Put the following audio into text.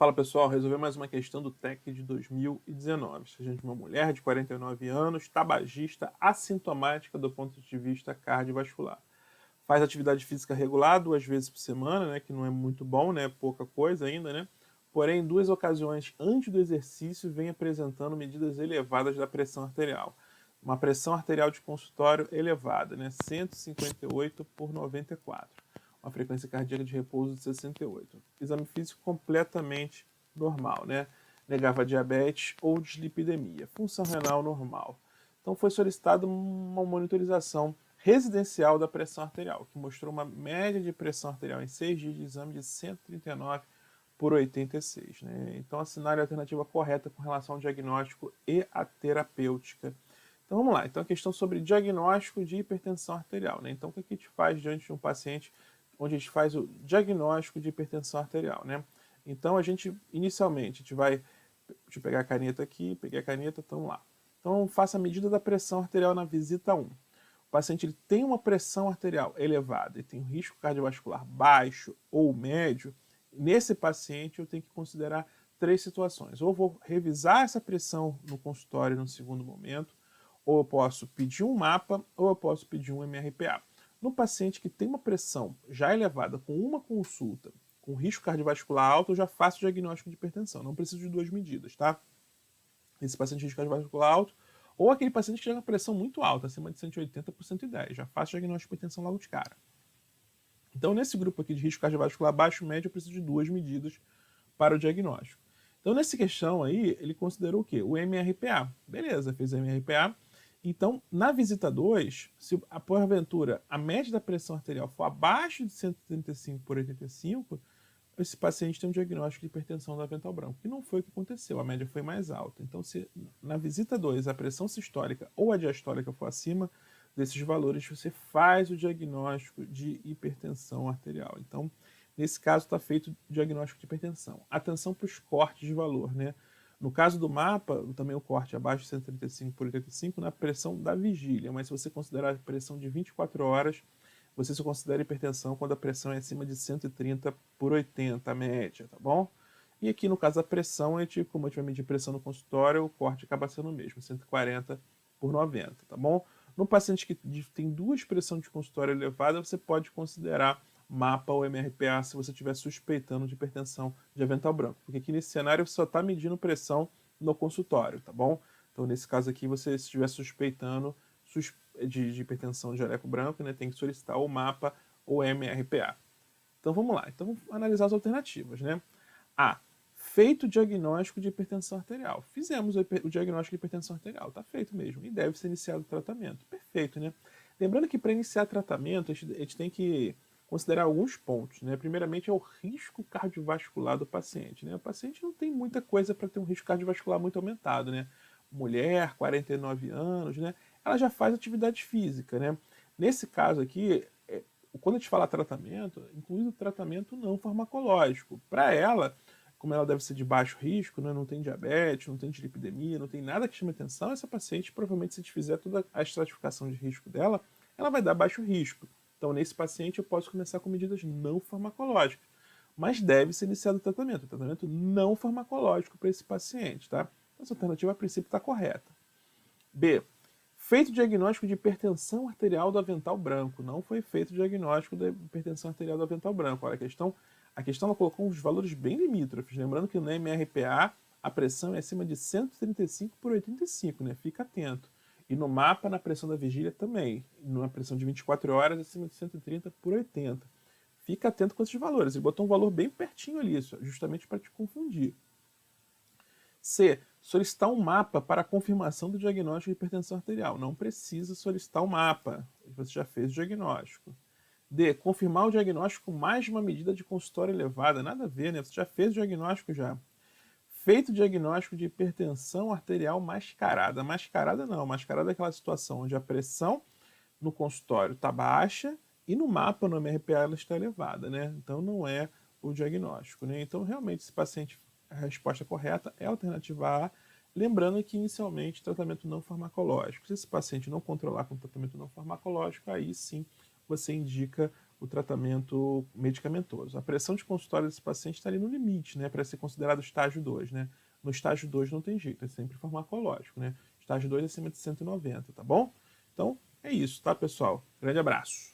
Fala pessoal, resolver mais uma questão do TEC de 2019. A gente é uma mulher de 49 anos, tabagista, assintomática do ponto de vista cardiovascular. Faz atividade física regular 2 vezes por semana, né, que não é muito bom, né, pouca coisa ainda, né? Porém, em 2 ocasiões antes do exercício, vem apresentando medidas elevadas da pressão arterial. Uma pressão arterial de consultório elevada, né, 158 por 94, uma frequência cardíaca de repouso de 68. Exame físico completamente normal, né? Negava diabetes ou dislipidemia. Função renal normal. Então foi solicitada uma monitorização residencial da pressão arterial, que mostrou uma média de pressão arterial em 6 dias de exame de 139 por 86. Né? Então assinale a alternativa correta com relação ao diagnóstico e a terapêutica. Então vamos lá. Então a questão sobre diagnóstico de hipertensão arterial. Né? Então o que a gente faz diante de um paciente onde a gente faz o diagnóstico de hipertensão arterial, né? Então a gente, inicialmente, a gente vai, deixa eu pegar a caneta aqui, peguei a caneta, então vamos lá. Então faça a medida da pressão arterial na visita 1. O paciente ele tem uma pressão arterial elevada e tem um risco cardiovascular baixo ou médio. Nesse paciente eu tenho que considerar 3 situações. Ou vou revisar essa pressão no consultório no segundo momento, ou eu posso pedir um mapa, ou eu posso pedir um MRPA. No paciente que tem uma pressão já elevada com uma consulta, com risco cardiovascular alto, eu já faço o diagnóstico de hipertensão. Não preciso de 2 medidas, tá? Esse paciente de risco cardiovascular alto, ou aquele paciente que tem uma pressão muito alta, acima de 180 por 110, já faço o diagnóstico de hipertensão logo de cara. Então, nesse grupo aqui de risco cardiovascular baixo médio, eu preciso de 2 medidas para o diagnóstico. Então, nessa questão aí, ele considerou o quê? O MRPA. Beleza, fez o MRPA. Então, na visita 2, se porventura a média da pressão arterial for abaixo de 135 por 85, esse paciente tem um diagnóstico de hipertensão do avental branco, que não foi o que aconteceu, a média foi mais alta. Então, se na visita 2 a pressão sistólica ou a diastólica for acima desses valores, você faz o diagnóstico de hipertensão arterial. Então, nesse caso, está feito o diagnóstico de hipertensão. Atenção para os cortes de valor, né? No caso do mapa, também o corte abaixo de 135 por 85 na pressão da vigília, mas se você considerar a pressão de 24 horas, você se considera hipertensão quando a pressão é acima de 130 por 80, a média, tá bom? E aqui no caso da pressão, como a gente vai medir pressão no consultório, o corte acaba sendo o mesmo, 140 por 90, tá bom? No paciente que tem 2 pressões de consultório elevada, você pode considerar mapa ou MRPA se você estiver suspeitando de hipertensão de avental branco. Porque aqui nesse cenário você só está medindo pressão no consultório, tá bom? Então nesse caso aqui, você se estiver suspeitando de hipertensão de jaleco branco, né, tem que solicitar o mapa ou MRPA. Então vamos lá. Então vamos analisar as alternativas, né? A. Feito o diagnóstico de hipertensão arterial. Fizemos o diagnóstico de hipertensão arterial, está feito mesmo. E deve ser iniciado o tratamento. Perfeito, né? Lembrando que para iniciar tratamento, a gente tem que considerar alguns pontos, né? Primeiramente é o risco cardiovascular do paciente, né? O paciente não tem muita coisa para ter um risco cardiovascular muito aumentado, né? Mulher, 49 anos, né? Ela já faz atividade física, né? Nesse caso aqui, quando a gente fala tratamento, inclui o tratamento não farmacológico. Para ela, como ela deve ser de baixo risco, né, não tem diabetes, não tem dislipidemia, não tem nada que chame atenção, essa paciente, provavelmente, se a gente fizer toda a estratificação de risco dela, ela vai dar baixo risco. Então, nesse paciente, eu posso começar com medidas não farmacológicas. Mas deve ser iniciado o tratamento não farmacológico para esse paciente, tá? Essa alternativa, a princípio, está correta. B. Feito o diagnóstico de hipertensão arterial do avental branco. Não foi feito o diagnóstico da hipertensão arterial do avental branco. Olha, a questão ela colocou uns valores bem limítrofes. Lembrando que no MRPA a pressão é acima de 135 por 85, né? Fica atento. E no mapa, na pressão da vigília também. Numa pressão de 24 horas, acima de 130 por 80. Fica atento com esses valores. Ele botou um valor bem pertinho ali, justamente para te confundir. C. Solicitar um mapa para confirmação do diagnóstico de hipertensão arterial. Não precisa solicitar um mapa. Você já fez o diagnóstico. D. Confirmar o diagnóstico com mais de uma medida de consultório elevada. Nada a ver, né? Você já fez o diagnóstico já. Feito o diagnóstico de hipertensão arterial mascarada. Mascarada não. Mascarada é aquela situação onde a pressão no consultório está baixa e no mapa, no MRPA, ela está elevada, né? Então não é o diagnóstico, né? Então realmente esse paciente, a resposta correta é a alternativa A, lembrando que inicialmente tratamento não farmacológico. Se esse paciente não controlar com tratamento não farmacológico, aí sim você indica o tratamento medicamentoso. A pressão de consultório desse paciente está ali no limite, né, para ser considerado estágio 2, né? No estágio 2 não tem jeito, é sempre farmacológico, né? Estágio 2 é acima de 190, tá bom? Então, é isso, tá, pessoal? Grande abraço.